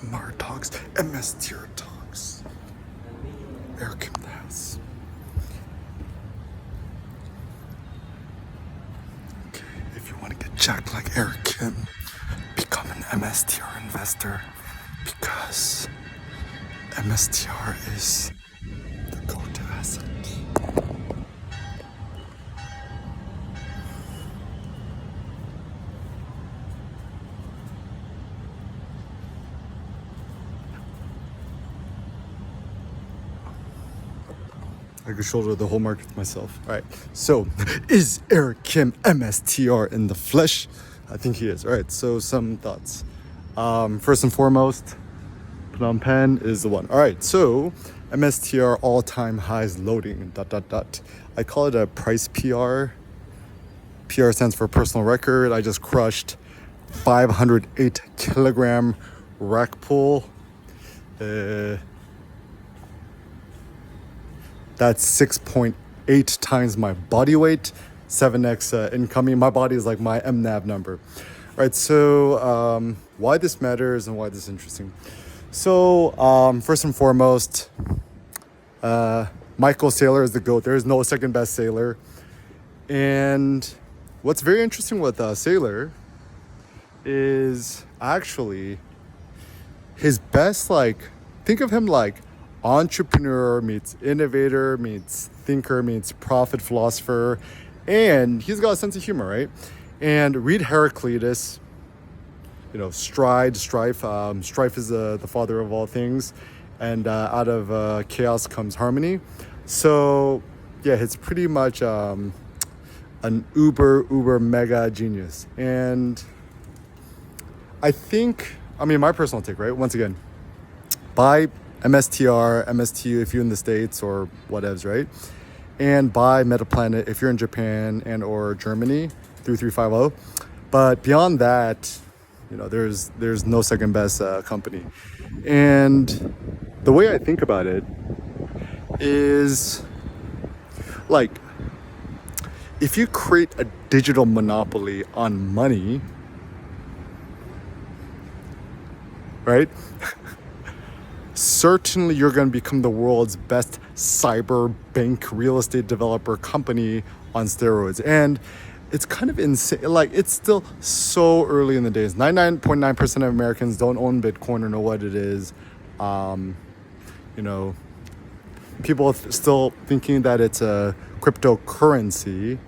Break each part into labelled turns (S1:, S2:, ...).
S1: MR Talks, MSTR Talks. Eric in the house. Okay, if you want to get jacked like Eric Kim, become an MSTR investor because MSTR is the go-to asset. I could shoulder the whole market myself. All right. So, is Eric Kim MSTR in the flesh? I think he is. All right. So, some thoughts. First and foremost, Phnom Penh is the one. All right. So, MSTR all-time highs loading. ... I call it a price PR. PR stands for personal record. I just crushed 508 kilogram rack pull. That's 6.8 times my body weight, 7x incoming. My body is like my MNAV number. All right, so why this matters and why this is interesting. So first and foremost, Michael Saylor is the GOAT. There is no second best Saylor. And what's very interesting with Saylor is actually his best, like, think of him like entrepreneur meets innovator meets thinker meets prophet philosopher, and he's got a sense of humor, right? And read Heraclitus, strife. Strife is the father of all things, and out of chaos comes harmony. So yeah, it's pretty much an uber mega genius. And I think, my personal take, right? Once again, buy MSTR, MSTU if you're in the States or whatevs, right? And buy Metaplanet if you're in Japan and or Germany, 3350. But beyond that, there's no second best company. And the way I think about it is, like, if you create a digital monopoly on money, right? Certainly you're going to become the world's best cyber bank real estate developer company on steroids. And it's kind of insane. Like, it's still so early in the days. 99.9% of Americans don't own Bitcoin or know what it is. People still thinking that it's a cryptocurrency,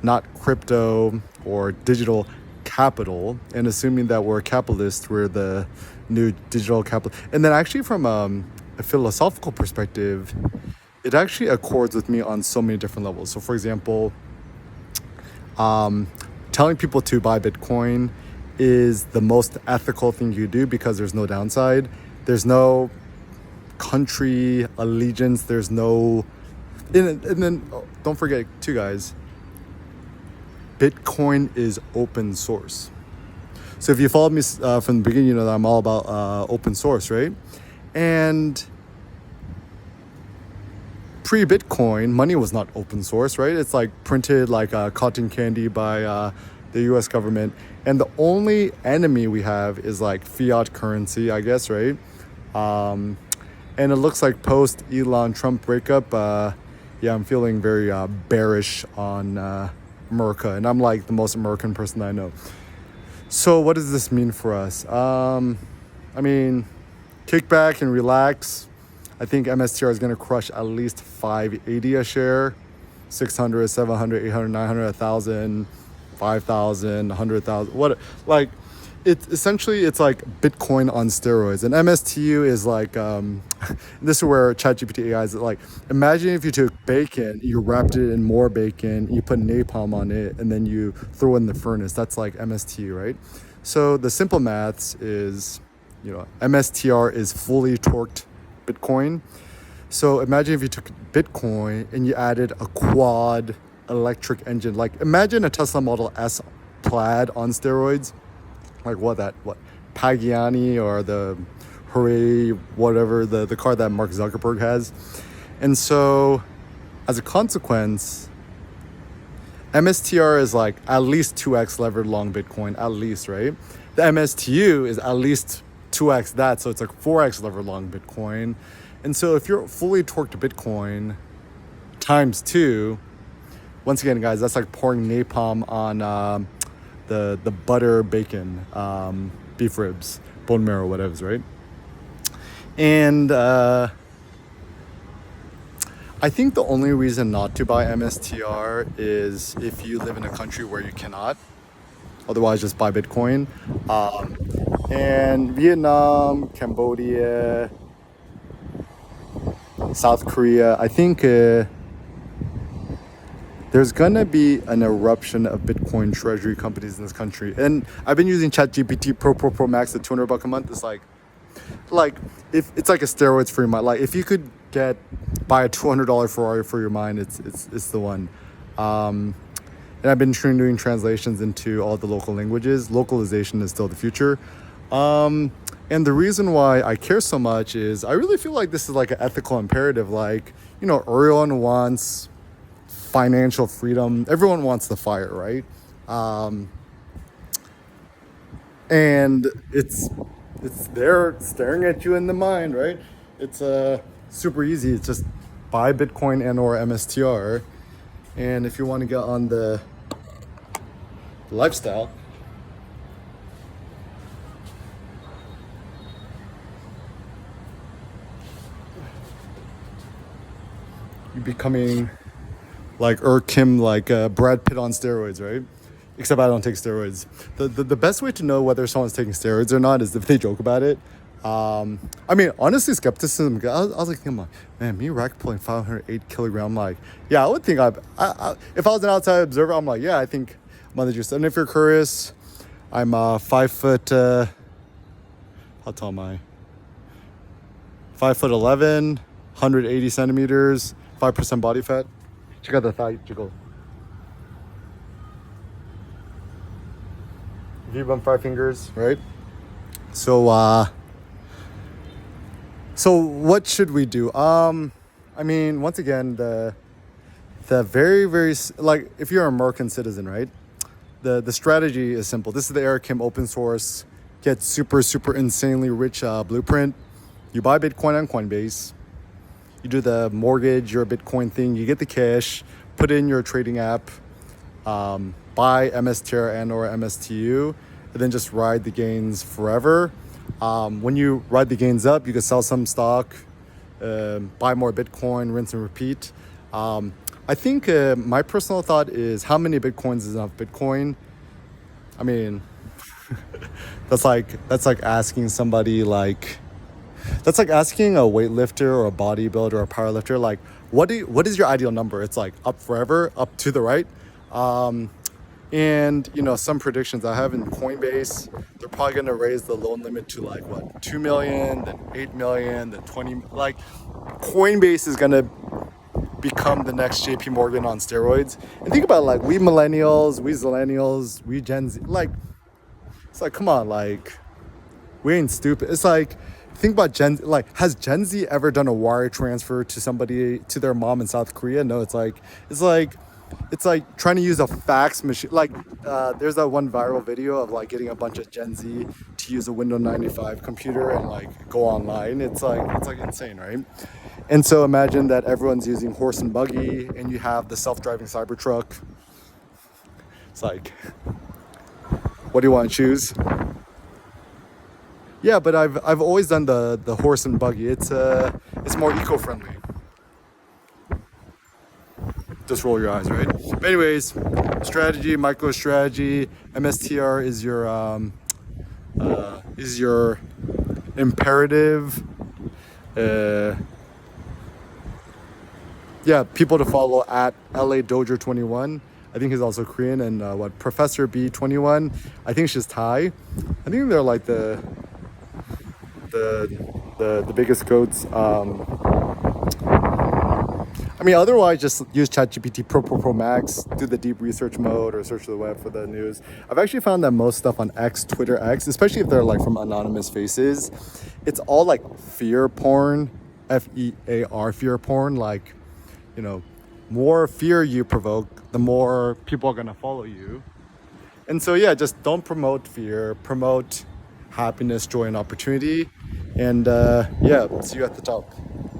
S1: not crypto or digital capital, and assuming that we're capitalists, we're the new digital capital. And then actually from a philosophical perspective, it actually accords with me on so many different levels. So for example, telling people to buy Bitcoin is the most ethical thing you do because there's no downside. There's no country allegiance. There's no... And then don't forget too, guys, Bitcoin is open source. So if you followed me from the beginning, you know that I'm all about open source, right? And pre-Bitcoin, money was not open source, right? It's like printed like cotton candy by the US government. And the only enemy we have is like fiat currency, I guess, right? And it looks like post-Elon Trump breakup, I'm feeling very bearish on America. And I'm like the most American person I know. So what does this mean for us? Kick back and relax. I think MSTR is going to crush at least 580 a share, 600, 700, 800, 900, 1,000, 5,000, 100,000. What, like, it's like Bitcoin on steroids. And MSTU is like, this is where ChatGPT AI is like, imagine if you took bacon, you wrapped it in more bacon, you put napalm on it, and then you throw it in the furnace. That's like MSTU, right? So the simple maths is, MSTR is fully torqued Bitcoin. So imagine if you took Bitcoin and you added a quad electric engine. Like, imagine a Tesla Model S Plaid on steroids. Like what Pagani or the Hooray, whatever, the car that Mark Zuckerberg has. And so as a consequence, MSTR is like at least 2x levered long Bitcoin, at least, right? The MSTU is at least 2x that, so it's like 4x lever long Bitcoin. And so if you're fully torqued Bitcoin times 2, once again, guys, that's like pouring napalm on the butter bacon, beef ribs, bone marrow, whatever, right? And I think the only reason not to buy MSTR is if you live in a country where you cannot. Otherwise, just buy Bitcoin. And Vietnam, Cambodia, South Korea, I think there's gonna be an eruption of Bitcoin treasury companies in this country. And I've been using ChatGPT Pro Max at $200 a month. It's like if it's like a steroids for your mind. Like if you could buy a $200 Ferrari for your mind, it's the one. And I've been doing translations into all the local languages. Localization is still the future. And the reason why I care so much is I really feel like this is like an ethical imperative. Like, you know, everyone wants financial freedom. Everyone wants the fire, right? And it's there staring at you in the mind, right? It's super easy. It's just buy Bitcoin and or MSTR. And if you want to get on the lifestyle, you're becoming like Kim, like Brad Pitt on steroids, right? Except I don't take steroids. The best way to know whether someone's taking steroids or not is if they joke about it. I mean, honestly, skepticism. I was like, come on, man, me rack pulling 508 kilogram. I'm like, yeah, I would think if I was an outside observer, I'm like, yeah, I think I'm on the juice. And if you're curious, I'm 5 foot. How tall am I? 5'11", 180 centimeters, 5% body fat. Check out the thigh jiggle. V-bump 5 fingers, right? So, so what should we do? I mean, once again, the very, very, like, if you're an American citizen, right? The strategy is simple. This is the Eric Kim open source, get super, super insanely rich blueprint. You buy Bitcoin on Coinbase. You do the mortgage, your Bitcoin thing. You get the cash, put it in your trading app, buy MSTR and or MSTU, and then just ride the gains forever. When you ride the gains up, you can sell some stock, buy more Bitcoin, rinse and repeat. I think my personal thought is how many Bitcoins is enough Bitcoin? I mean, that's like asking somebody like, that's like asking a weightlifter or a bodybuilder or a powerlifter, like, what is your ideal number? It's like up forever, up to the right. And, you know, some predictions I have in Coinbase, they're probably going to raise the loan limit to like, what, 2 million, then 8 million, then 20. Like, Coinbase is going to become the next JP Morgan on steroids. And think about it, like, we millennials, we zillennials, we Gen Z, like, it's like, come on, like, we ain't stupid. It's like, think about has Gen Z ever done a wire transfer to somebody, to their mom in South Korea? No, it's like trying to use a fax machine. Like, there's that one viral video of like getting a bunch of Gen Z to use a Windows 95 computer and like go online. It's like insane, right? And so imagine that everyone's using horse and buggy and you have the self-driving Cybertruck. It's like, what do you want to choose? Yeah, but I've always done the horse and buggy. It's more eco-friendly. Just roll your eyes, right? But anyways, strategy, micro strategy, MSTR is your imperative. Yeah, people to follow at LA Dojo 21. I think he's also Korean, and Professor B21. I think she's Thai. I think they're like the biggest goats. I mean, otherwise, just use ChatGPT Pro Max, do the deep research mode, or search the web for the news. I've actually found that most stuff on Twitter X, especially if they're like from anonymous faces, it's all like fear porn, FEAR, fear porn. Like, you know, more fear you provoke, the more people are gonna follow you. And so, yeah, just don't promote fear, promote happiness, joy, and opportunity. And yeah, see you at the top.